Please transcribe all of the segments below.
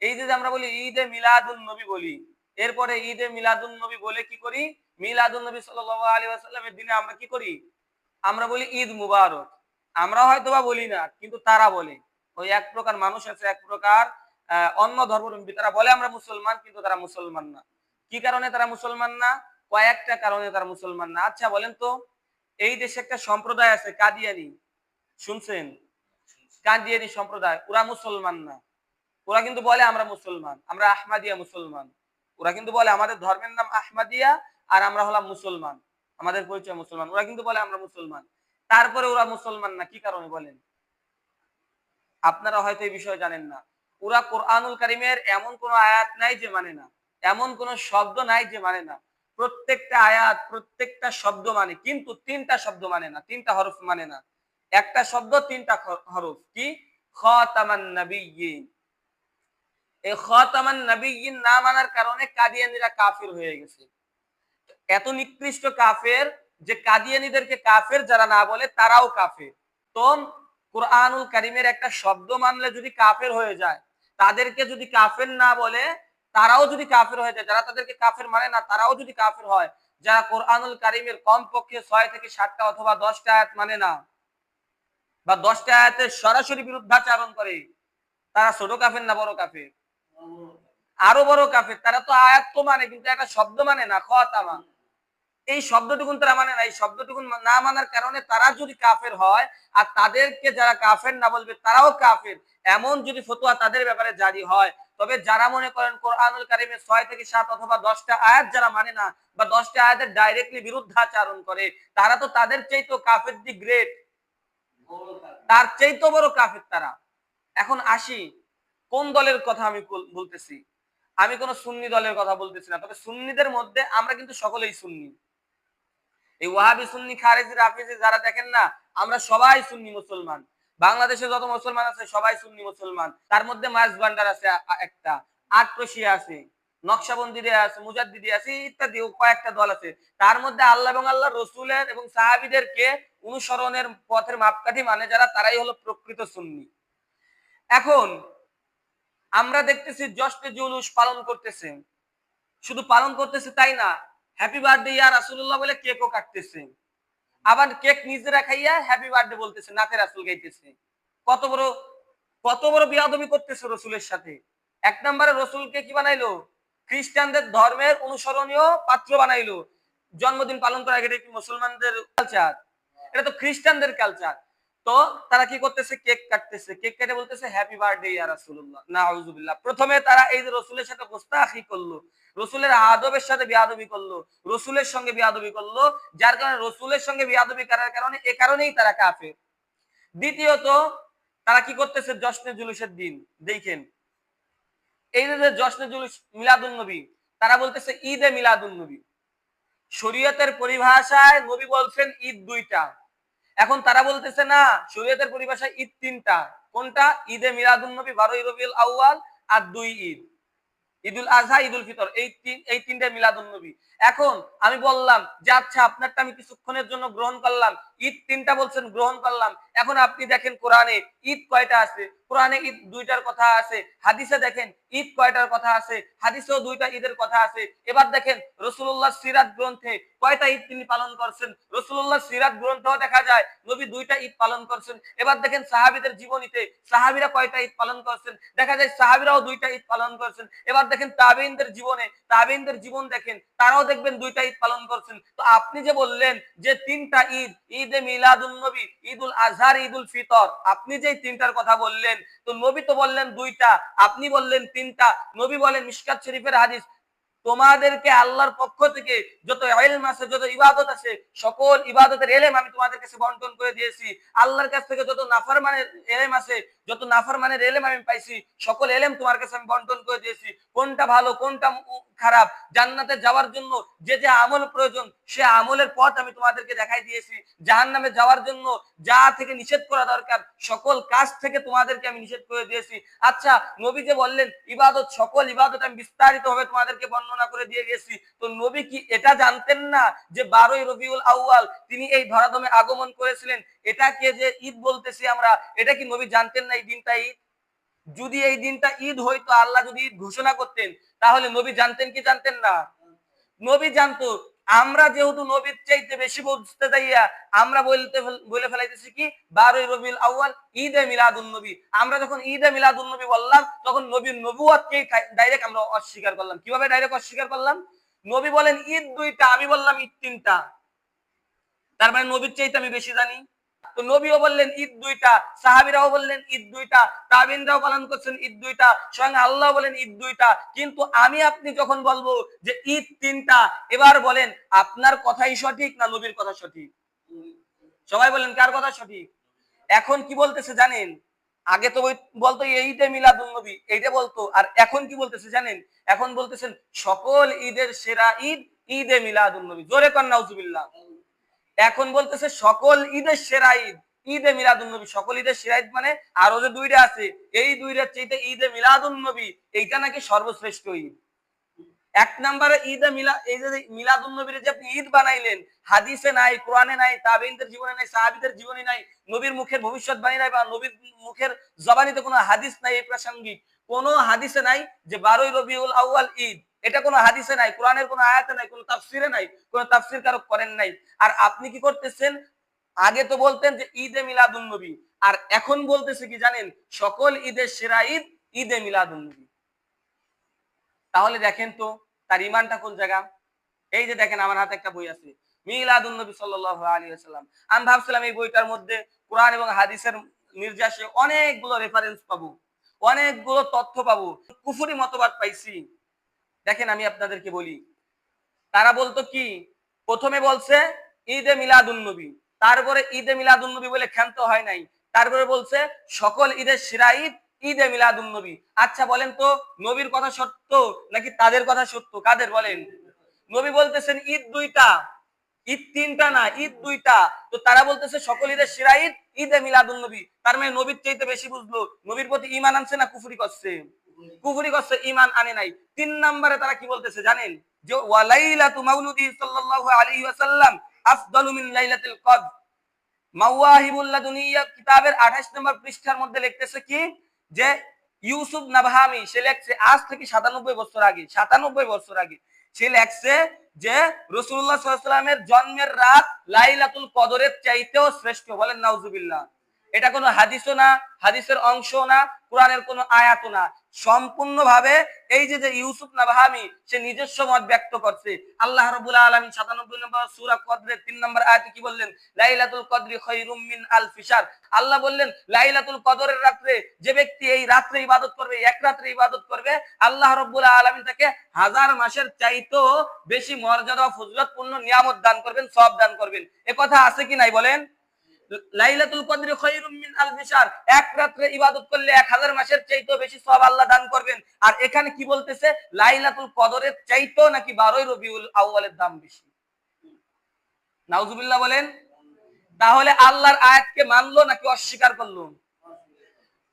এই যে আমরা বলি ঈদে মিলাদুন নবী বলি, এরপরে ঈদে মিলাদুন নবী বলে কি করি, মিলাদুন নবী সাল্লাল্লাহু আলাইহি ওয়াসাল্লামের দিনে আমরা কি করি, আমরা বলি ঈদ মুবারক। আমরা হয়তো বা বলি না, কিন্তু তারা বলে। ওই এক প্রকার মানুষ আছে, এক প্রকার অন্য ধর্মাবলম্বী, তারা বলে আমরা মুসলমান, কিন্তু তারা মুসলমান না। কি কারণে তারা মুসলমান না? কয়েকটা কারণে তারা মুসলমান না। আচ্ছা বলেন তো, এই দেশে একটা সম্প্রদায় আছে কাদিয়ানি, শুনছেন? কাদিয়ানি সম্প্রদায়, ওরা মুসলমান না। ওরা কিন্তু বলে আমরা মুসলমান, আমরা আহমাদিয়া মুসলমান। ওরা কিন্তু বলে আমাদের ধর্মের নাম আহমাদিয়া, আর আমরা হলাম মুসলমান, আমাদের পরিচয় মুসলমান। ওরা কিন্তু বলে আমরা মুসলমান, তারপরে ওরা মুসলমান না। কি কারণে বলেন? আপনারা হয়তো এই বিষয়ে জানেন না। ওরা কোরআনুল কারীমের এমন কোন আয়াত নাই যে মানে না, এমন কোন শব্দ নাই যে মানে না। প্রত্যেকটা আয়াত, প্রত্যেকটা শব্দ মানে, কিন্তু তিনটা শব্দ মানে না, তিনটা হরফ মানে না। একটা শব্দ তিনটা হরফ। কি? খাতামান নাবিয়্যিন। এই খাতামান নাবিয়্যিন না মানার কারণে কাদিয়ানীরা কাফির হয়ে গেছে। এত নিকৃষ্ট কাফের যে কাদিয়ানীদেরকে কাফের যারা না বলে তারাও কাফের। তো কোরআনুল কারীমের একটা শব্দ মানলে যদি কাফের হয়ে যায়, তাদেরকে যদি কাফের না বলে তারাও যদি কাফের হয়ে যায়, যারা তাদেরকে কাফের মানে না তারাও যদি কাফের হয়, যারা কোরআনুল কারীমের কমপক্ষে 6 থেকে 7টা অথবা 10টা আয়াত মানে না, বা 10টা আয়াতের সরাসরি বিরুদ্ধাচরণ করে, তারা ছোট কাফের না বড় কাফের? আরো বড় কাফের। তারা তো আয়াত তো মানে, কিন্তু একটা শব্দ মানে না, খাতামা। এই শব্দটুকুন তারা মানে না। এই শব্দটুকুন না মানার কারণে তারা যদি কাফের হয়, আর তাদেরকে যারা কাফের না বলবে তারাও কাফের, এমন যদি ফতোয়া তাদের ব্যাপারে জারি হয়, তবে যারা মনে করেন কোরআনুল কারীমের 6 থেকে 7 অথবা 10টা আয়াত যারা মানে না, বা 10টা আয়াতের ডাইরেক্টলি বিরুদ্ধাচরণ করে, তারা তো তাদের চাইতো কাফের দি গ্রেট, তার চাইতো বড় কাফের তারা। এখন আসি, কোন দলের কথা আমি বলতেছি? আমি কোন সুন্নি দলের কথা বলতেছি না, তবে সুন্নিদের মধ্যে আমরা কিন্তু সকলেই সুন্নি। এই ওয়াহাবি, সুন্নি, খারেজি, রাফিজি যারা দেখেন না, আমরা সবাই সুন্নি মুসলমান। বাংলাদেশে যত মুসলমান আছে সবাই সুন্নি মুসলমান। তার মধ্যে মাইজ ভান্ডার আছে একটা, আটরশিয়া আছে, নকশবন্দিরা আছে, মুজাদ্দিদি আছে, ইত্যাদি কয়েকটা দল আছে। তার মধ্যে আল্লাহ এবং আল্লাহ রসুলের এবং সাহাবীদেরকে অনুসরণের পথের মাপকাঠি মানে যারা, তারাই হলো প্রকৃত সুন্নি। এখন আমরা দেখতেছি জশ্নে জুলুস পালন করতেছে, শুধু পালন করতেছে তাই না, হ্যাপি বার্থডে ইয়া রাসূলুল্লাহ বলে কেকও কাটতেছে, আবার কেক নিজেরা খাইয়া হ্যাপি বার্থডে বলতেছে, নাতে রাসূল গাইতেছে। কত বড়, কত বড় বিয়াদবি করতেছে রসুলের সাথে। এক নম্বরে রসুলকে কি বানাইলো? খ্রিস্টানদের ধর্মের অনুসরণীয় পাত্র বানাইলো। জন্মদিন পালন করা এটা কি মুসলমানদের কালচার? এটা তো খ্রিস্টানদের কালচার। তো তারা কি করতেছে? কেক কাটতেছে, কেক কেটে বলতেছে হ্যাপি বার্থডে ইয়া রাসূলুল্লাহ। নাউযুবিল্লাহ। প্রথমে তারা এই যে রসুলের সাথে গোস্তাখি করলো, রসুলের আদবের সাথে বিয়াদবি করলো, রসুলের সঙ্গে বিয়াদবি করলো, যার কারণে রসুলের সঙ্গে বিয়াদবি করার কারণে এ কারণেই তারা কাফের। দ্বিতীয়ত, তারা কি করতেছে? জশ্নে জুলুসের দিন দেখেন, এই যে জশ্নে জুলুস মিলাদুন নবী, তারা বলতেছে ঈদে মিলাদুন নবী। শরীয়তের পরিভাষায় নবী বলছেন ঈদ দুইটা, এখন তারা বলতেছে না, শরীয়তের পরিভাষায় ঈদ তিনটা। কোনটা? ঈদে মিলাদুন নবী 12ই রবিউল আউয়াল, আর 2 ঈদ, ঈদুল আজহা, ঈদুল ফিতর, এই তিনটে মিলাদুন নবী। এখন আমি বললাম যে আচ্ছা আপনারটা আমি কিছুক্ষণের জন্য গ্রহণ করলাম, ঈদ তিনটা বলছেন, গ্রহণ করলাম। এখন আপনি দেখেন কোরআনে ঈদ কয়টা আছে? কোরআনে ঈদ দুইটার কথা আছে। হাদিসে দেখেন ঈদ কয়টার কথা আছে? হাদিসেও দুইটা ঈদের কথা আছে। এবার দেখেন রাসূলুল্লাহ সিরাত গ্রন্থে কয়টা ঈদ তিনি পালন করছেন? রাসূলুল্লাহ সিরাত গ্রন্থেও দেখা যায় নবী দুইটা ঈদ পালন করছেন। এবার দেখেন সাহাবীদের জীবনীতে সাহাবীরা কয়টা ঈদ পালন করছেন? দেখা যায় সাহাবীরাও দুইটা ঈদ পালন করছেন। এবার দেখেন তাবেঈনদের জীবনে, তাবেঈনদের জীবন দেখেন, তারাও দেখবেন দুইটা ঈদ পালন করছেন। তো আপনি যে বললেন যে তিনটা ঈদ, ঈদে মিলাদুন নবী, ঈদুল আজহা, ঈদুল ফিতর, আপনি যে তিনটার কথা বললেন, তো নবী তো বললেন দুইটা, আপনি বললেন তিনটা। নবী বলেন মিশকাত শরীফের হাদিস, তোমাদেরকে আল্লাহর পক্ষ থেকে যত ইলম আছে, যত ইবাদত আছে, সকল ইবাদতের ইলম আমি তোমাদের কাছে বন্টন করে দিয়েছি। আল্লাহর কাছ থেকে যত নাফরমানের ইলম আছে, যত নাফরমানের ইলম আমি পাইছি, সকল ইলম তোমার কাছে আমি বন্টন করে দিয়েছি। কোনটা ভালো, কোনটা খারাপ, জান্নাতে যাওয়ার জন্য যে যে আমল প্রয়োজন, সে আমলের পথ আমি তোমাদেরকে দেখাই দিয়েছি। জাহান্নামে যাওয়ার জন্য যা থেকে নিষেধ করা দরকার, সকল কাজ থেকে তোমাদেরকে আমি নিষেধ করে দিয়েছি। আচ্ছা, নবী যে বললেন ইবাদত, সকল ইবাদত আমি বিস্তারিতভাবে তোমাদেরকে বর্ণনা করে দিয়ে গেছি, তো নবী কি এটা জানতেন না যে 12ই রবিউল আউয়াল তিনি এই ধরাধামে আগমন করেছিলেন? এটাকে যে ঈদ বলতেছি আমরা, এটা কি নবী জানতেন না এই দিনটা ঈদ? যদি এই দিনটা ঈদ হইতো, আল্লাহ যদি ঈদ ঘোষণা করতেন, তাহলে নবী জানতেন কি জানতেন না? নবী জানতো। আমরা যেহেতু নবীর চাইতে বেশি বুঝতে যাইয়া আমরা বলে ফেলাইতেছি কি 12ই রবিউল আউয়াল ঈদে মিলাদুন নবী। আমরা যখন ঈদে মিলাদুন নবী বললাম, তখন নবীর নবুয়তকে ডাইরেক্ট আমরা অস্বীকার করলাম। কিভাবে ডাইরেক্ট অস্বীকার করলাম? নবী বলেন ঈদ 2টা, আমি বললাম ঈদ 3টা, তার মানে নবীর চাইতে আমি বেশি জানি। তো নবীও বললেন ঈদ 2টা, সাহাবীরাও বললেন ঈদ 2টা, তাবিনরাও পালন করছেন ঈদ 2টা, স্বয়ং আল্লাহ বলেন ঈদ 2টা। কিন্তু আমি আপনি যখন বলবো যে ঈদ 3টা, এবার বলেন আপনার কথাই সঠিক না নবীর কথা সঠিক? সবাই বলেন কার কথা সঠিক? এখন কি বলতেছে জানেন? আগে তো বলতো ঈদে মিলাদুন নবী, এইটা বলতো, আর এখন কি বলতেছে জানেন? এখন বলতেছেন সকল ঈদের সেরা ঈদ ঈদে মিলাদুন নবী। জোরে কর নাউজুবিল্লাহ। এখন বলতেছে সকল ঈদের সেরা ঈদ ঈদে মিলাদুন নবী। সকল ঈদের সেরা ঈদ মানে আরো যে 2টা আছে, এই 2টার চাইতে ঈদে মিলাদুন নবী এইটা নাকি সর্বশ্রেষ্ঠ ঈদ। এক নম্বরে ঈদে এই যে মিলাদুন নবীর যে আপনি ঈদ বানাইলেন, হাদিসে নাই, কোরআনে নাই, তাবেঈনদের জীবনে নাই, সাহাবীদের জীবনে নাই, নবীর মুখের ভবিষ্যৎবাণী নাই, বা নবীর মুখের জবানিতে কোনো হাদিস নাই, এই প্রাসঙ্গিক কোনো হাদিসে নাই যে 12ই রবিউল আউয়াল ঈদ। এটা কোনো হাদিসে নাই, কোরআনের কোনো আয়াতে নাই, কোনো তাফসিরে নাই, কোনো তাফসিরকারক করেন নাই। আর আপনি কি করতেছেন? আগে তো বলতেন যে ঈদে মিলাদুন নবী, আর এখন বলতেছে কি জানেন? সকল ঈদের সেরা ঈদ ঈদে মিলাদুন নবী। তাহলে দেখেন তো তার ইমানটা কোন জায়গা? এই যে দেখেন আমার হাতে একটা বই আছে, মিলাদুন নবী সাল্লাল্লাহু আলাইহি ওয়াসাল্লাম। আমি ভাবছিলাম এই বইটার মধ্যে কোরআন এবং হাদিসের নির্যাসে অনেকগুলো রেফারেন্স পাবো, অনেকগুলো তথ্য পাবো, কুফরি মতবাদ পাইছি। দেখেন আমি আপনাদেরকে বলি, তারা বলতো কি, প্রথমে বলছে ঈদে মিলাদুন নবী, তারপরে ঈদে মিলাদুন নবী বলে ক্ষান্ত হয় নাই, তারপরে বলছে সকল ঈদের সেরা ঈদ ঈদে মিলাদুন নবী। আচ্ছা বলেন তো, নবীর কথা সত্য নাকি তাদের কথা সত্য? কাদের বলেন? নবী বলতেছেন ঈদ 2টা, ঈদ 3টা না, ঈদ 2টা। তো তারা বলতেছে সকল ঈদের সেরা ঈদ ঈদে মিলাদুন নবী। তার মানে নবীর চাইতে বেশি বুঝলো, নবীর প্রতি ঈমান আনছে না কুফরি করছে? কুফরি করছে, ঈমান আনে নাই। 3 নম্বরে তারা কি বলতেছে জানেন? যে ওয়ালাইলাতু মাউলুদি সাল্লাল্লাহু আলাইহি ওয়াসাল্লাম আফদালু মিন লাইলাতিল কদর। মাওয়াহিবুল লাদুনিয়া কিতাবের 28 নম্বর পৃষ্ঠার মধ্যে লিখতেছে কি, যে ইউসুফ নাবহামি সে লেখছে আজ থেকে 97 বছর আগে, 97 বছর আগে সে লেখছে যে রাসূলুল্লাহ সাল্লাল্লাহু আলাইহি ওয়াসাল্লামের জন্মের রাত লাইলাতুল কদরের চাইতেও শ্রেষ্ঠ। বলেন নাউজুবিল্লাহ। এটা কোনো হাদিসও না, হাদিসের অংশও না, কোরআনের কোনো আয়াতও না, সম্পূর্ণভাবে এই যে ইউসুফ নাবহামি সে নিজস্ব মত ব্যক্ত করছে। আল্লাহ রাব্বুল আলামিন 97 নম্বর সূরা কদরের 3 নম্বর আয়াতে কি বললেন? লাইলাতুল কদরি খায়রুম মিন আলফি শাহর। আল্লাহ বললেন লাইলাতুল কদরের রাতে যে ব্যক্তি এই রাতে ইবাদত করবে, এক রাতে ইবাদত করবে, আল্লাহ রাব্বুল আলামিন তাকে 1000 মাসের চাইতেও বেশি মর্যাদা ও ফজিলতপূর্ণ নিয়ামত দান করবেন, সওয়াব দান করবেন। এ কথা আছে কি নাই বলেন? লাইলাতুল কদরি খায়রুম মিন আলফি শাহর, এক রাতে ইবাদত করলে 1000 মাসের চাইতেও বেশি সওয়াব আল্লাহ দান করবেন। আর এখানে কি বলতেছে? লাইলাতুল কদরের চাইতেও নাকি 12ই রবিউল আউয়ালের দাম বেশি। নাউজুবিল্লাহ বলেন। তাহলে আল্লাহর আয়াতকে মানলো নাকি অস্বীকার করলো?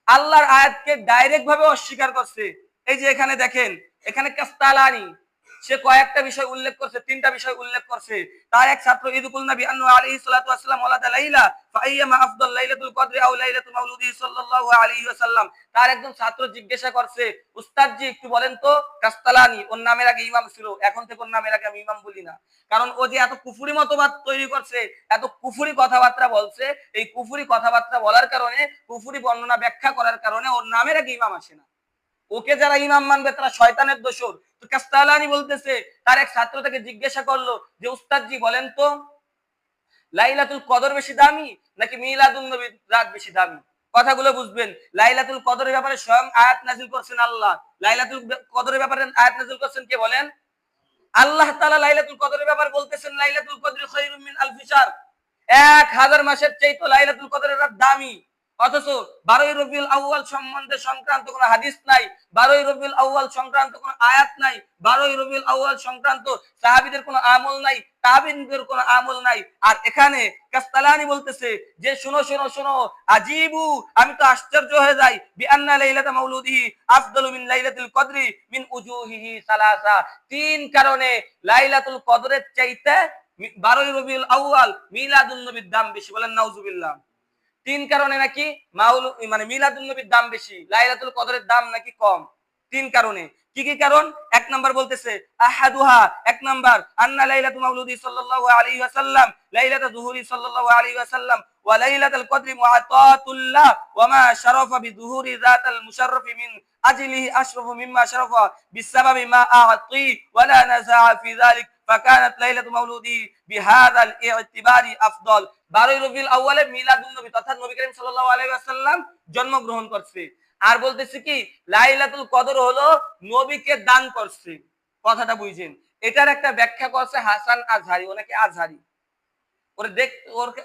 আল্লাহর আয়াতকে ডাইরেক্ট ভাবে অস্বীকার করছে। এই যে এখানে দেখেন, এখানে কাস্তালানি সে কয়েকটা বিষয় উল্লেখ করছে, 3টা বিষয় উল্লেখ করছে। তার এক ছাত্র ইদুকুল নবী আন্নু আলাইহিস সালাতু ওয়াসসালাম ওয়ালাদা লাইলা ফাইয়ামা আফদাল লাইলাতুল কদরি আও লাইলাতু মাউলুদি সাল্লাল্লাহু আলাইহি ওয়াসাল্লাম। তার একজন ছাত্র জিজ্ঞাসা করছে, উস্তাদজি একটু বলেন তো, কাস্তালানি ওর নামের আগে ইমাম ছিল, এখন থেকে ওর নামের আগে আমি ইমাম বলি না, কারণ ও যে এত কুফরি মতবাদ তৈরি করছে, এত কুফরি কথাবার্তা বলছে, এই কুফরি কথাবার্তা বলার কারণে, কুফরি বর্ণনা ব্যাখ্যা করার কারণে ওর নামের আগে ইমাম আসে না। ওকে যারা ইমাম মানবে তারা শয়তানের দোসর। তো কাস্তালানি বলতেছে তার এক ছাত্র তাকে জিজ্ঞাসা করলো যে উস্তাদজি বলেন তো, লাইলাতুল কদর বেশি দামি নাকি মিলাদুন নবীর রাত বেশি দামি? কথাগুলো বুঝবেন। লাইলাতুল কদরের ব্যাপারে স্বয়ং আয়াত নাযিল করেছেন আল্লাহ। লাইলাতুল কদরের ব্যাপারে আয়াত নাযিল করেছেন কে বলেন? আল্লাহ তাআলা লাইলাতুল কদরের ব্যাপারে বলতেছেন লাইলাতুল কদরি খায়রুম মিন আলফি শাহর, 1000 মাসের চাইতে লাইলাতুল কদরের রাত দামি। অথচ 12ই রবিউল আউয়াল সম্বন্ধে সংক্রান্ত কোনো হাদিস নাই, 12ই রবিউল আউয়াল সংক্রান্ত কোনো আয়াত নাই, 12ই রবিউল আউয়াল সংক্রান্ত সাহাবীদের কোনো আমল নাই, তাবিনদের কোনো আমল নাই। আর এখানে কাস্তালানি বলতেছে যে শোনো শোনো শোনো, আজিবু, আমি তো আশ্চর্য হয়ে যাই, বিআন্না লাইলাতা মাউলুদিহি আফদালু মিন লাইলাতিল কদরি মিন উজুহিহি সালাসা। 3 কারণে লাইলাতুল কদরের চাইতে 12ই রবিউল আউয়াল মিলাদুন নবীর দাম বেশি। বলেন নাউজুবিল্লাহ। তিন কারণে নাকি মানে মিলাদুন নবীর দাম বেশি, লাইলাতুল কদরের দাম নাকি কম। তিন কারণে। কি কি কারণ? এক নাম্বার বলতেছে আহাদুহা, এক নাম্বার আন্না লাইলাতু মাউলুদি সাল্লাল্লাহু আলাইহি ওয়াসাল্লাম লাইলাতু যুহুরি সাল্লাল্লাহু আলাইহি ওয়াসাল্লাম ওয়া লাইলাতুল কদরি মুআতাতুল্লাহ ওয়া মা শারাফা বিযুহুরি যাতাল মুশাররফি মিন আজলিহি আশরাফু মিম্মা শারাফা বিসাবাবি মা আ'তি ওয়া লা নাযা ফি যালিক ফাকানাত লাইলাতু মাউলুদি বিহাযাল ই'তিবারি আফদল। 12 রবিউল আউয়ালে মিলাদুন নবী তথা নবী করিম সাল্লাল্লাহু আলাইহি ওয়াসাল্লাম জন্মগ্রহণ করছে। আর বলতেছে কি লাইলাতুল কদর হলো নবীকে দান করছে। কথাটা বুঝেন। এটার একটা ব্যাখ্যা করছে হাসান আজহারি, ওনাকে আজহারি।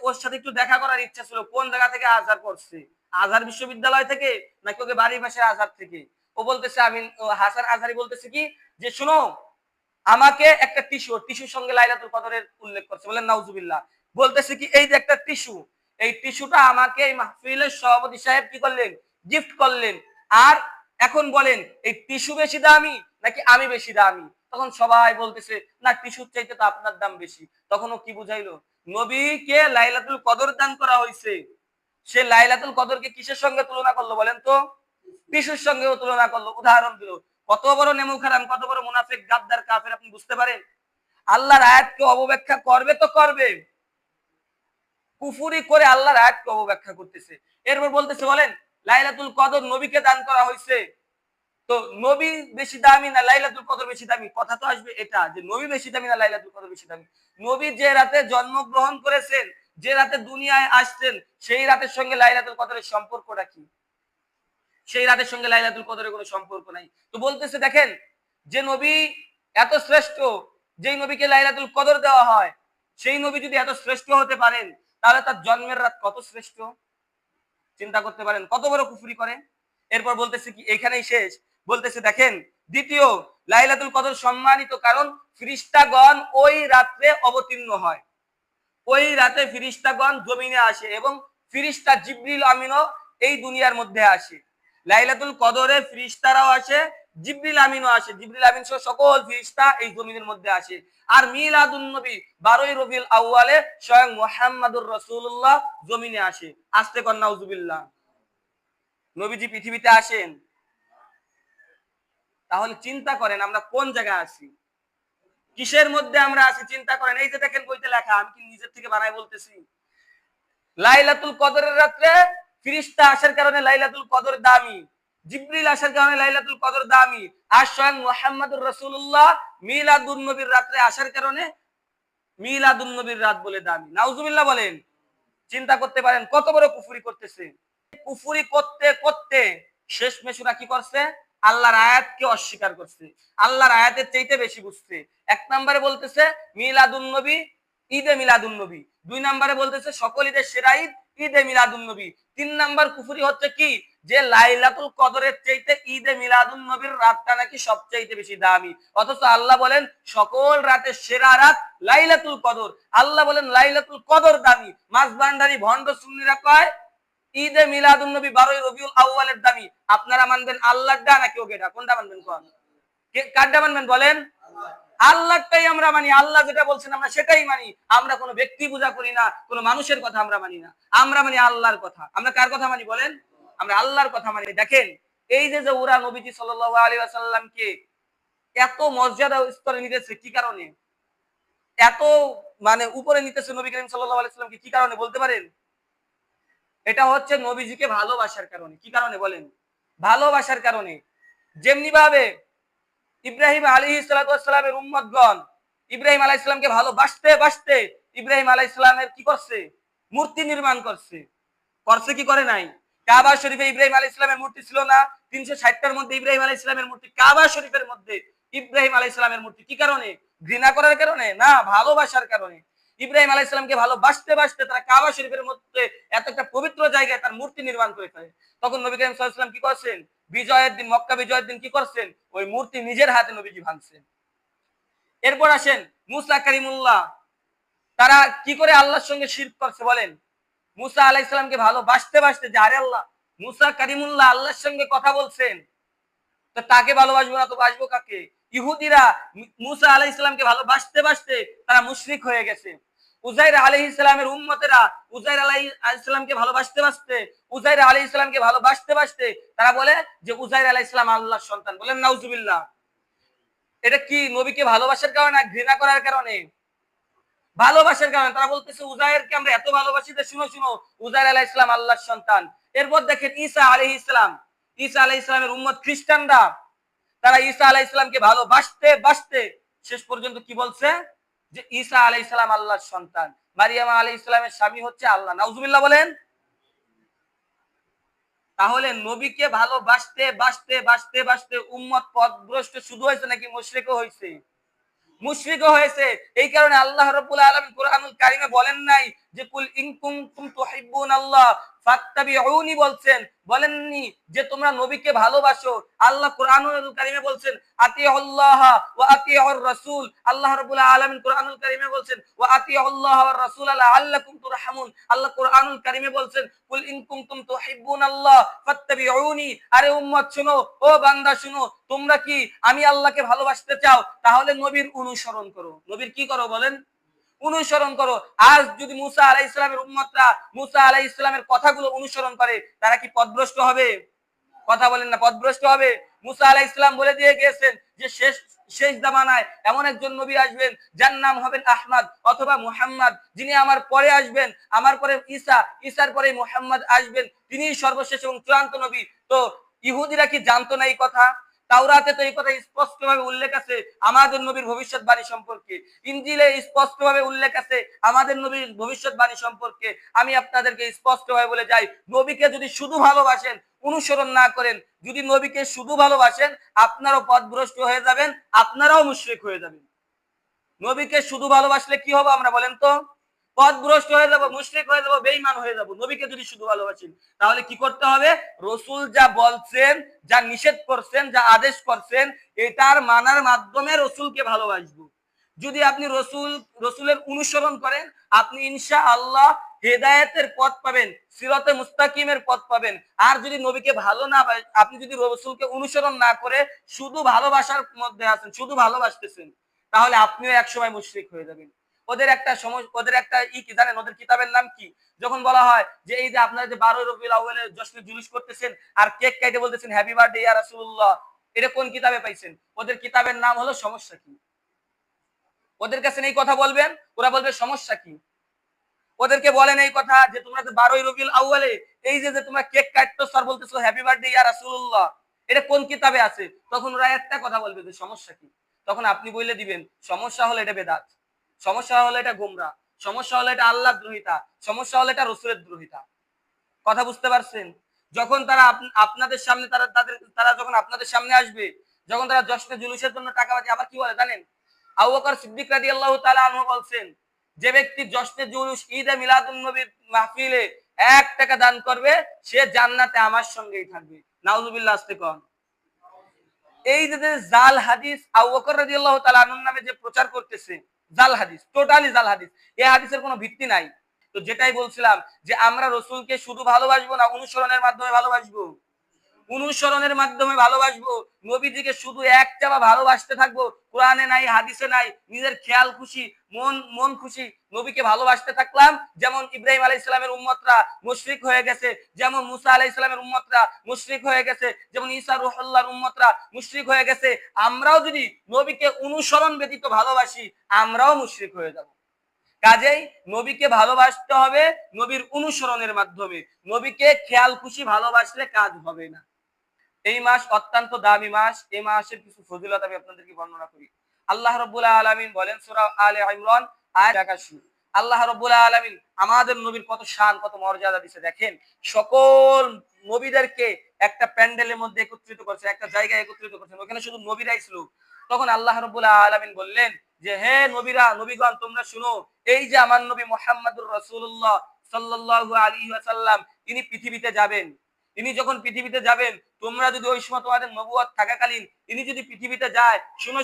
ওর সাথে একটু দেখা করার ইচ্ছা ছিল, কোন জায়গা থেকে আজহার করছে, আজহার বিশ্ববিদ্যালয় থেকে নাকি ওকে বাড়ির পাশে আজহার থেকে। ও বলতেছে হাসান আজহারি বলতেছে কি যে শোনো, আমাকে একটা টিস্যুর সঙ্গে লাইলাতুল কদরের উল্লেখ করছে, বলেন নাউজুবিল্লাহ। বলতেছে কি এই যে একটা টিস্যু, এই টিস্যুটা আমাকে এই মাহফিলের সভাপতি সাহেব কি করলেন, গিফট করলেন। আর এখন বলেন এই টিস্যু বেশি দামি নাকি আমি বেশি দামি? তখন সবাই বলতেছে না টিস্যুর চাইতে তো আপনার দাম বেশি। তখন ও কি বুঝাইলো, নবীকে লাইলাতুল কদর দান করা হয়েছে, সে লাইলাতুল কদরকে কিসের সঙ্গে তুলনা করলো বলেন তো? টিস্যুর সঙ্গেও তুলনা করলো, উদাহরণ দিল। কত বড় নেমুখ হারাম, কত বড় মুনাফিক, গাদ্দার, কাফের, আপনি বুঝতে পারেন? আল্লাহর আয়াতকে অবব্যাখ্যা করবে তো করবে, কুফরি করে আল্লাহর আয়াতকে অবব্যাখ্যা করতেছে। এরপর বলতেছে বলেন লাইলাতুল কদর নবীকে দান করা হয়েছে, তো নবী বেশি দামি না লাইলাতুল কদর বেশি দামি? কথা তো আসবে এটা যে নবী বেশি দামি না লাইলাতুল কদর বেশি দামি। নবী যে রাতে জন্মগ্রহণ করেছেন, যে রাতে দুনিয়ায় আসছেন, সেই রাতের সঙ্গে লাইলাতুল কদরের সম্পর্কটা কি? সেই রাতের সঙ্গে লাইলাতুল কদরের কোনো সম্পর্ক নাই। তো বলতেছে দেখেন, যে নবী এত শ্রেষ্ঠ, যেই নবীকে লাইলাতুল কদর দেওয়া হয়, সেই নবী যদি এত শ্রেষ্ঠ হতে পারেন, তাহলে তার জন্মের রাত কত শ্রেষ্ঠ, চিন্তা করতে পারেন কত বড় কুফরি করে। এরপর বলতেছে কি, এখানেই শেষ, বলতেছে দেখেন দ্বিতীয় লাইলাতুল কদর সম্মানিত কারণ ফেরেশতাগণ ওই রাতে অবতীর্ণ হয়, ওই রাতে ফেরেশতাগণ জমিনে আসে এবং ফেরেশতা জিবরিল আমিনও এই দুনিয়ার মধ্যে আসে। লাইলাতুল কদরে ফেরেশতারাও আসে, জিবরিল আমিনও আসে, জিবরিল আমিন সহ সকল ফেরেশতা এই জমিনের মধ্যে আসে। আর মিলাদুন নবী 12 রবিউল আউয়ালে স্বয়ং মুহাম্মাদুর রাসূলুল্লাহ জমিনে আসে। আসতে কর নাউজুবিল্লাহ। নবীজি পৃথিবীতে আসেন, তাহলে চিন্তা করেন আমরা কোন জায়গায় আছি, কিসের মধ্যে আমরা আছি চিন্তা করেন। এই যে দেখেন বইতে লেখা, আমি কি নিজের থেকে বানাই বলতেছি? লাইলাতুল কদরের রাতে ফেরেশতা আসার কারণে লাইলাতুল কদর দামি, জিবরিল আসার কারণে লাইলাতুল কদর দামি, আর স্বয়ং মুহাম্মাদুর রাসূলুল্লাহ মিলাদুন নবীর রাতে আসার কারণে মিলাদুন নবীর রাত বলে দামি। নাউজুবিল্লাহ বলেন। চিন্তা করতে পারেন কত বড় কুফরি করতেছে। কুফরি করতে করতে শেষমেশ ওরা কি করছে, আল্লাহর আয়াতকে অস্বীকার করছে, আল্লাহর আয়াতের চাইতে বেশি বুঝছে। এক নম্বরে বলতেছে মিলাদুন নবী, ঈদে মিলাদুন নবী। দুই নম্বরে বলতেছে সকল ঈদের সেরা ঈদ, ঈদে মিলাদুন নবী। তিন নাম্বার কুফরি হচ্ছে কি, যে লাইলাতুল কদরের চাইতে ঈদে মিলাদুন নবীর রাতটা নাকি সবচাইতে বেশি দামি। অথচ আল্লাহ বলেন সকল রাতের সেরা রাত লাইলাতুল কদর। আল্লাহ বলেন লাইলাতুল কদর দামি। মাছ ভান্ডারি ভণ্ড সুন্নিরা কয় ঈদে মিলাদুন নবী 12 রবিউল আউয়ালের দামি। আপনারা মানবেন আল্লাহটা নাকি ওকেটা? কোনটা মানবেন? কোন কারটা মানবেন বলেন? আল্লাহটাই আমরা মানি, আল্লাহ যেটা বলছেন আমরা সেটাই মানি। আমরা কোনো ব্যক্তি পূজা করি না, কোনো মানুষের কথা আমরা মানি না, আমরা মানি আল্লাহর কথা। আমরা কার কথা মানি বলেন? আমরা আল্লাহর কথা মানি। দেখেন এই যে ওরা নবীজি সাল্লাল্লাহু আলাইহি ওয়াসাল্লামকে এত মর্যাদা স্তরে নিতেছে, কি কারণে এত মানে উপরে নিতেছে নবী করিম সাল্লাল্লাহু আলাইহি ওয়াসাল্লামকে, কি কারণে বলতে পারেন? এটা হচ্ছে নবীজিকে ভালোবাসার কারণে। কি কারণে বলেন? ভালোবাসার কারণে। যেমনি ভাবে ইব্রাহিম আলাইহিস সালাতু ওয়াস সালামের উম্মতগণ ইব্রাহিম আলাইহিস সালামকে ভালোবাসতে বাসতে ইব্রাহিম আলাইহিস সালামের কি করছে, মূর্তি নির্মাণ করছে। করছে কি করে নাই? কাবা শরীফে ইব্রাহিম আলাইহিস সালামের মূর্তি ছিল না? 360টার মধ্যে ইব্রাহিম আলাইহিস সালামের মূর্তি, কাবা শরীফের মধ্যে ইব্রাহিম আলাইহিস সালামের মূর্তি। কি কারণে? ঘৃণা করার কারণে না, ভালোবাসার কারণে। ইব্রাহিম আলাইহিস সালামকে ভালোবাসতে বাসতে তারা কাবা শরীফের মধ্যে এত একটা পবিত্র জায়গায় তার মূর্তি নির্মাণ করে ফেলে। তখন নবী করিম সাল্লাল্লাহু আলাইহি ওয়াসাল্লাম কি করছেন? বিজয়ের দিন, মক্কা বিজয়ের দিন কি করছেন? ওই মূর্তি নিজের হাতে নবীজি ভাঙছেন। এরপর আসেন মুসা কারিমুল্লাহ, তারা কি করে আল্লাহর সঙ্গে শিরক করছে বলেন? মুসা আলাইহিস সালামকে ভালোবাসতে বাসতে যে আরে আল্লাহ, মুসা কারিমুল্লাহ আল্লাহর সঙ্গে কথা বলছেন, তো তাকে ভালোবাসবো না তো বাসবো কাকে? ইহুদিরা মুসা আলাইহিস সালামকে ভালোবাসতে বাসতে তারা মুশরিক হয়ে গেছে। উজাইর আলাইহিস সালামের উম্মতেরা উজাইর আলাইহিস সালামকে ভালোবাসতে বাসতে তারা বলে যে উজাইর আলাইহিস সালাম আল্লাহর সন্তান। বলেন নাউজুবিল্লাহ। এটা কি নবীকে ভালোবাসার কারণে, ঘৃণা করার কারণে? ভালোবাসার কারণে। তারা বলতেছে উজাইরকে আমরা এত ভালোবাসি যে শুনো উজাইর আলাইহিস সালাম আল্লাহর সন্তান। এরপর দেখেন ঈসা আলাইহিস সালামের উম্মত খ্রিস্টানরা, তারা ঈসা আলাইহিস সালামকে ভালোবাসতে শেষ পর্যন্ত কি বলছে? যে ঈসা আলাইহিস সালাম আল্লাহর সন্তান, মারিয়াম আলাইহিস সালামের স্বামী হচ্ছে আল্লাহ। নাউজুবিল্লাহ বলেন। তাহলে নবীকে ভালোবাসতে উম্মত পথভ্রষ্ট শুধু হয়েছে নাকি মুশরিকও হয়েছে? মুশরিকও হয়েছে। এই কারণে আল্লাহ রাব্বুল আলামিন কুরআনুল কারীমে বলেন নাই যে কুল ইন কুনতুম তুহিব্বুনাল্লাহ ফাত্তাবিউনি বলছেন, বলেননি যে তোমরা নবীকে ভালোবাসো। আল্লাহ কুরআনুল কারীমে বলছেন আতিউল্লাহ ওয়া আতিউর রাসূল। আল্লাহ রাব্বুল আলামিন কুরআনুল কারীমে বলছেন ওয়া আতিউল্লাহ ওয়ার রাসূল লাআল্লাকুম তুরহামুন। আল্লাহ কুরআনুল কারীমে বলছেন কুল ইন কুনতুম তুহিব্বুনাল্লাহ ফাত্তাবিউনি। আরে উম্মত শুনো, ও বান্দা শুনো, তোমরা কি আমি আল্লাহকে ভালোবাসতে চাও? তাহলে নবীর অনুসরণ করো। নবীর কি করো বলেন? অনুসরণ করো। আজ যদি মুসা আলাইহিস সালামের উম্মতরা মুসা আলাইহিস সালামের কথাগুলো অনুসরণ করে, তারা কি পথভ্রষ্ট হবে? কথা বলেন না, পথভ্রষ্ট হবে। মুসা আলাইহিস সালাম বলে দিয়ে গিয়েছেন যে শেষ জামানায় এমন একজন নবী আসবেন যার নাম হবেন আহমদ অথবা মুহাম্মদ, যিনি আমার পরে আসবেন, আমার পরে ঈসার পরে মুহাম্মদ আসবেন, তিনিই সর্বশেষ এবং চূড়ান্ত নবী। তো ইহুদিরা কি জানতো না এই কথা? তাওরাতে তো এই কথা স্পষ্টভাবে উল্লেখ আছে আমাদের নবীর ভবিষ্যৎবাণী সম্পর্কে। ইনজিলে স্পষ্টভাবে উল্লেখ আছে আমাদের নবীর ভবিষ্যৎবাণী সম্পর্কে। আমি আপনাদেরকে স্পষ্টভাবে বলে যাই, নবীকে যদি শুধু ভালোবাসেন, অনুসরণ না করেন, যদি নবীকে শুধু ভালোবাসেন, আপনারাও পথভ্রষ্ট হয়ে যাবেন, আপনারাও মুশরিক হয়ে যাবেন। নবীকে শুধু ভালোবাসলে কি হবে আমরা বলেন তো? পথভ্রষ্ট হয়ে যাব, মুশরিক হয়ে যাব, বেঈমান হয়ে যাব। নবীকে যদি শুধু ভালোবাসেন, তাহলে কি করতে হবে? রাসূল যা বলছেন, যা নিষেধ করছেন, যা আদেশ করছেন, এটার মানার মাধ্যমে রাসূলকে ভালোবাসবো। যদি আপনি রাসূলের অনুসরণ করেন, আপনি ইনশাআল্লাহ হেদায়েতের পথ পাবেন, সিরাতে মুস্তাকিমের পথ পাবেন। আর যদি নবীকে ভালো না, আপনি যদি রাসূলকে অনুসরণ না করে শুধু ভালোবাসার মধ্যে আছেন, শুধু ভালোবাসতেছেন, তাহলে আপনিও একসময় মুশরিক হয়ে যাবেন। ওদের একটা কি জানেন? ওদের কিতাবের নাম কি? যখন বলা হয় যে এই যে আপনারা যে 12 রবিউল আউয়ালের জশ্নে জুলুস করতেছেন আর কেক কাইটে বলতেছেন হ্যাপি বার্থডে ইয়া রাসূলুল্লাহ, এটা কোন কিতাবে পাইছেন? ওদের কিতাবের নাম হলো সমস্যা কি। ওদের কাছে এই কথা বলবেন, ওরা বলবে সমস্যা কি। ওদেরকে বলেন এই কথা যে তোমরা যে 12 রবিউল আউয়ালে এই যে তোমরা কেক কাটতো স্যার বলতেছো হ্যাপি বার্থডে ইয়া রাসূলুল্লাহ, এটা কোন কিতাবে আছে? তখন ওরা একটা কথা বলবে যে সমস্যা কি। তখন আপনি বলে দিবেন সমস্যা হলো এটা বেদাত, সমস্যা হলো এটা গোমরা, সমস্যা হলো এটা আল্লাহ দ্রোহিতা, সমস্যা হলো এটা রাসূলের দ্রোহিতা। কথা বুঝতে পারছেন? যখন তারা আপনাদের সামনে তারা যখন আপনাদের সামনে আসবে, যখন তারা জশ্নে জুলুসের জন্য টাকা পাচ্ছে, আবার কি বলে জানেন? আবু বকর সিদ্দিক রাদিয়াল্লাহু তাআলা আনহু বলছেন, যে ব্যক্তি জশ্নে জুলুস ঈদে মিলাদুন নবীর মাহফিলে 1 টাকা দান করবে, সে জান্নাতে আমার সঙ্গেই থাকবে। নাউজুবিল্লাহ। আস্তে কোন। এই যে জাল হাদিস আবু বকর রাদিয়াল্লাহু তাআলা আনহুর নামে যে প্রচার করতেছে, জাল হাদিস, টোটালি জাল হাদিস। এই হাদিসের কোনো ভিত্তি নাই। তো যেটাই বলছিলাম যে আমরা রাসূলকে শুধু ভালোবাসবো না, অনুসরণের মাধ্যমে ভালোবাসবো। অনুসরণের মাধ্যমে ভালোবাসবো। নবীজিকে শুধু একটাবা ভালোবাসতে থাকবো, কোরআনে নাই, হাদিসে নাই, নিজের খেয়াল খুশি, মন খুশি নবীকে ভালোবাসতে থাকলাম। যেমন ইব্রাহিম আলাইহিস সালামের উম্মতরা মুশরিক হয়ে গেছে, যেমন মুসা আলাইহিস সালামের উম্মতরা মুশরিক হয়ে গেছে, যেমন ঈসা রূহুল্লাহর উম্মতরা মুশরিক হয়ে গেছে, আমরাও যদি নবীকে অনুসরণ ব্যতীত ভালোবাসি, আমরাও মুশরিক হয়ে যাব। কাজেই নবীকে ভালোবাসতে হবে নবীর অনুসরণের মাধ্যমে। নবীকে খেয়াল খুশি ভালোবাসলে কাজ হবে না। এই মাস অত্যন্ত দামি মাস। এই মাসের কিছু ফজিলত আমি আপনাদেরকে বর্ণনা করি। আল্লাহ রাব্বুল আলামিন বলেন সূরা আলে ইমরান আয়াত 81, আল্লাহ রাব্বুল আলামিন আমাদের নবীর কত শান, কত মর্যাদা দিয়েছে দেখেন। সকল নবীদেরকে একটা প্যান্ডেলের মধ্যে একত্রিত করেছে, একটা জায়গায় একত্রিত করেছেন, ওখানে শুধু নবীরাই ছিল। তখন আল্লাহ রাব্বুল আলামিন বললেন যে হে নবীগণ তোমরা শুনো, এই যে আমার নবী মুহাম্মদুর রাসূলুল্লাহ সাল্লাল্লাহু আলাইহি ওয়াসাল্লাম, ইনি পৃথিবীতে যাবেন। ইনি যখন পৃথিবীতে যাবেন, তোমরা যদি ওই সময় তোমাদের নবুয়ত থাকাকালীন ইনি যদি পৃথিবীতে যায়, শুনো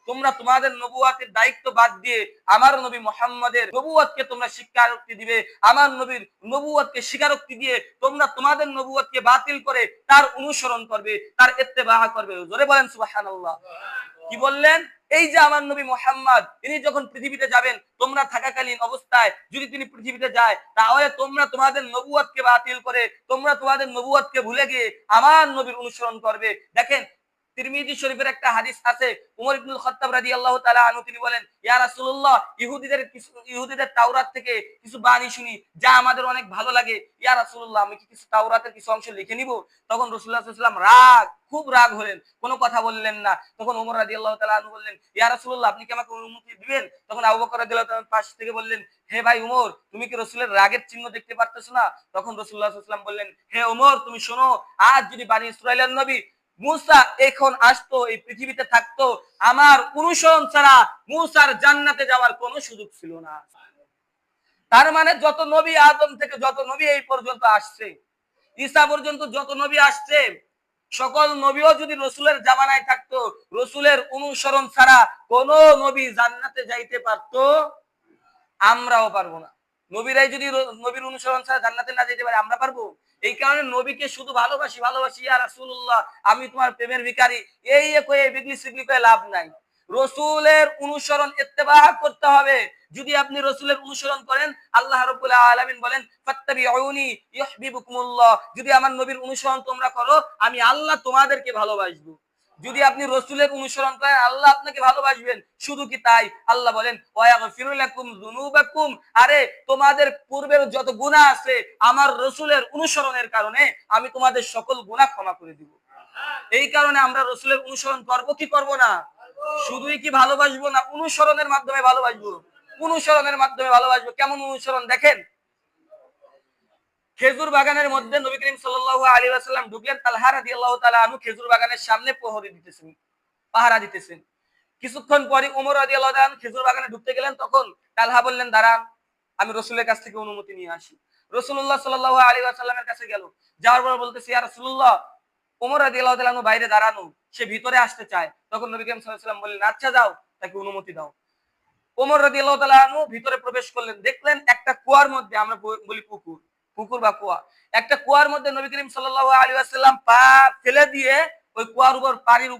তোমরা তোমাদের নবুয়তের দায়িত্ব বাদ দিয়ে আমার নবী মুহাম্মদের নবুয়তকে তোমরা স্বীকারোক্তি দিবে, আমার নবীর নবুয়তকে স্বীকারোক্তি দিয়ে তোমরা তোমাদের নবুয়তকে বাতিল করে তার অনুসরণ করবে, তার ইত্তেবা করবে। জোরে বলেন সুবহানাল্লাহ। কি বললেন? এই যে আমার নবী মুহাম্মদ, ইনি যখন পৃথিবীতে যাবেন, তোমরা থাকাকালীন অবস্থায় যদি তিনি পৃথিবীতে যায়, তাহলে তোমরা তোমাদের নবুয়তকে বাতিল করে, তোমরা তোমাদের নবুয়তকে ভুলে গিয়ে আমার নবীর অনুসরণ করবে। দেখেন তিরমিজি শরীফের একটা হাদিস আছে, উমর ইবনুল খাত্তাব রাদিয়াল্লাহু তাআলা আনহু তিনি বলেন, ইয়া রাসূলুল্লাহ, ইহুদিদের তাওরাত থেকে কিছু বাণী শুনি যা আমাদের অনেক ভালো লাগে। ইয়া রাসূলুল্লাহ, আমি কি কিছু তাওরাতের কিছু অংশ লিখে নিব? তখন রাসূলুল্লাহ সাল্লাল্লাহু আলাইহি ওয়াসাল্লাম খুব রাগ হলেন, কোনো কথা বললেন না। তখন ওমর রাদিয়াল্লাহু তাআলা আনহু বললেন, ইয়া রাসূলুল্লাহ, আপনি কি আমাকে অনুমতি দিবেন? তখন আবু বকর রাদিয়াল্লাহু তাআলা পাশ থেকে বললেন, হে ভাই উমর, তুমি কি রাসূলের রাগের চিহ্ন দেখতে পারতেছো না? তখন রাসূলুল্লাহ সাল্লাল্লাহু আলাইহি ওয়াসাল্লাম বললেন, হে ওমর, তুমি শোনো, আজ যদি বনি ইসরাইলের নবী মুসা এখন আসতো, এই পৃথিবীতে থাকতো, আমার অনুসরণ ছাড়া মুসার জান্নাতে যাওয়ার কোনো সুযোগ ছিল না। তার মানে যত নবী আদম থেকে যত নবী এই পর্যন্ত আসছে, ঈসা পর্যন্ত যত নবী আসছে, সকল নবীও যদি রসুলের জামানায় থাকতো, রসুলের অনুসরণ ছাড়া কোন নবী জান্নাতে যাইতে পারতো? আমরাও পারবো না। নবীরাই যদি নবীর অনুসরণ ছাড়া জান্নাতে না যেতে পারে, আমরা পারবো? এই কারণে নবীকে শুধু ভালোবাসি ভালোবাসি, ইয়া রাসূলুল্লাহ, আমি তোমার প্রেমের ভিখারি, এই কয়ে বিগলি সিগলি কয়ে লাভ নাই। রসুলের অনুসরণ ইত্তেবা করতে হবে। যদি আপনি রসুলের অনুসরণ করেন, আল্লাহ রাব্বুল আলামিন বলেন, ফাত্তাবিউনি ইউহিব্বুকুমুল্লাহ, যদি আমার নবীর অনুসরণ তোমরা করো, আমি আল্লাহ তোমাদেরকে ভালোবাসবো। যদি আপনি রসুলের অনুসরণ করেন, আল্লাহ আপনাকে ভালোবাসবেন। শুধু কি তাই, আল্লাহ বলেন, ওয়াগফিরু লাকুম যুনুবাকুম, আরে তোমাদের পূর্বের যত গুনাহ আছে, আমার রসুলের অনুসরণের কারণে আমি তোমাদের সকল গুনাহ ক্ষমা করে দিব। এই কারণে আমরা রসুলের অনুসরণ করব কি করব না? শুধুই কি ভালোবাসবো না, অনুসরণের মাধ্যমে ভালোবাসবো? অনুসরণের মাধ্যমে ভালোবাসবো। কেমন অনুসরণ দেখেন, খেজুর বাগানের মধ্যে নবী করিম সাল্লাল্লাহু আলাইহি ওয়াসাল্লাম ঢুকলেন, তালহা রাদিয়াল্লাহু তাআলা আনহু খেজুর বাগানের সামনে পাহারা দিতেছেন। কিছুক্ষণ পরে ওমর রাদিয়াল্লাহু তাআলা আনহু খেজুর বাগানে ঢুকতে গেলেন, তখন তালহা বললেন, দাঁড়ান, আমি রাসূলের কাছ থেকে অনুমতি নিয়ে আসি। রাসূলুল্লাহ সাল্লাল্লাহু আলাইহি ওয়াসাল্লামের কাছে গেল, যাওয়ার পর বলতেছে, ইয়া রাসূলুল্লাহ, ওমর রাদিয়াল্লাহু তাআলা আনহু বাইরে দাঁড়ানো, সে ভিতরে আসতে চায়। তখন নবী করিম সাল্লাল্লাহু আলাইহি ওয়াসাল্লাম বললেন, আচ্ছা যাও, তাকে অনুমতি দাও। ওমর রাদিয়াল্লাহু তাআলা আনহু ভিতরে প্রবেশ করলেন, দেখলেন একটা কুয়ার মধ্যে, আমরা বলি পুকুর, পুকুর বা কুয়া, একটা কুয়ার মধ্যে নবী করিম সাল্লাল্লাহু আলাইহি ওয়াসাল্লাম পা ফেলে দিয়ে ওই কুয়ার উপর পানির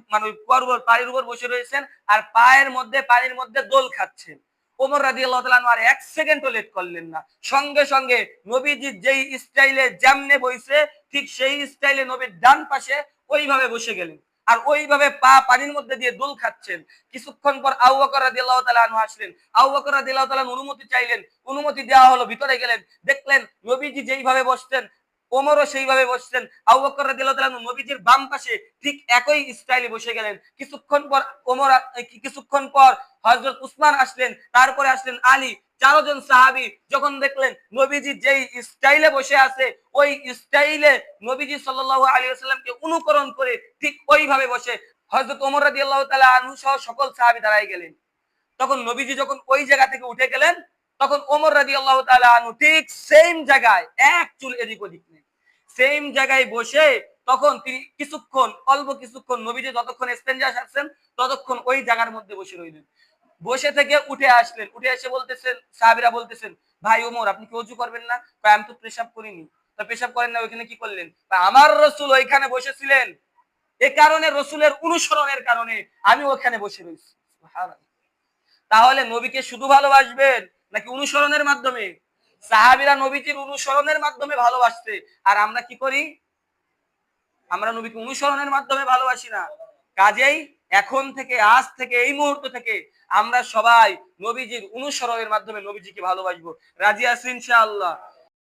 উপর বসে রয়েছেন, আর পায়ের মধ্যে পানির মধ্যে দোল খাচ্ছেন। ওমর রাদিয়াল্লাহু তাআলা আনহু আর এক সেকেন্ডও লেট করলেন না, সঙ্গে সঙ্গে নবীজি যেই স্টাইলে যেমনে বইছে, ঠিক সেই স্টাইলে নবীর ডান পাশে ওইভাবে বসে গেলেন, আর ওইভাবে পা পানির মধ্যে দিয়ে দোল খাচ্ছেন। কিছুক্ষণ পর আবু বকর রাদিয়াল্লাহু তাআলা আনহু আসলেন, আবু বকর রাদিয়াল্লাহু তাআলা অনুমতি চাইলেন, অনুমতি দেওয়া হলো, ভিতরে গেলেন, দেখলেন নবীজি যেইভাবে বসতেন ওমরও সেইভাবে বসছেন। আবু বকর রাদিয়াল্লাহু তাআলা নবীজির বাম পাশে ঠিক একই স্টাইলে বসে গেলেন। কিছুক্ষণ পর হযরত উসমান আসলেন, তারপরে আসলেন আলী। চারজন সাহাবী যখন দেখলেন নবীজি যেই স্টাইলে বসে আছে, ওই স্টাইলে নবীজি সাল্লাল্লাহু আলাইহি ওয়াসাল্লামকে অনুকরণ করে ঠিক ওইভাবে বসে হযরত ওমর রাদিয়াল্লাহু তাআলা আনহু সহ সকল সাহাবী দাঁড়ায় গেলেন। তখন নবীজি যখন ওই জায়গা থেকে উঠে গেলেন, তখন ওমর রাদিয়াল্লাহু তাআলা আনহু ঠিক সেম জায়গায়, এক চুল এদিক ওদিক নেই, সেম জায়গায় বসে, তখন তিনি অল্প কিছুক্ষণ নবীজি যতক্ষণ ইস্তেঞ্জা সারছেন ততক্ষণ ওই জায়গার মধ্যে বসে রইলেন। বসে থেকে উঠে আসলেন, উঠে এসে বলতেছেন, সাহাবীরা বলতেছেন, ভাই ওমর, আপনি কি ওযু করবেন না? আমি তো পেশাব করিনি। তা পেশাব করেন না, ওইখানে কি করলেন? আমার রাসূল ওইখানে বসেছিলেন, এই কারণে রাসূলের অনুসরণের কারণে আমি ওখানে বসে রয়েছি। সুবহানাল্লাহ। তাহলে নবীকে শুধু ভালোবাসবেন নাকি অনুসরণের মাধ্যমে? সাহাবীরা নবীজির অনুসরণের মাধ্যমে ভালোবাসছে, আর আমরা কি করি? আমরা নবীকে অনুসরণের মাধ্যমে ভালোবাসি না। কাজেই এখন থেকে, আজ থেকে, এই মুহূর্ত থেকে আমরা সবাই নবীজির অনুসরণের মাধ্যমে নবীজিকে ভালোবাসবো। রাজি আছেন ইনশাআল্লাহ?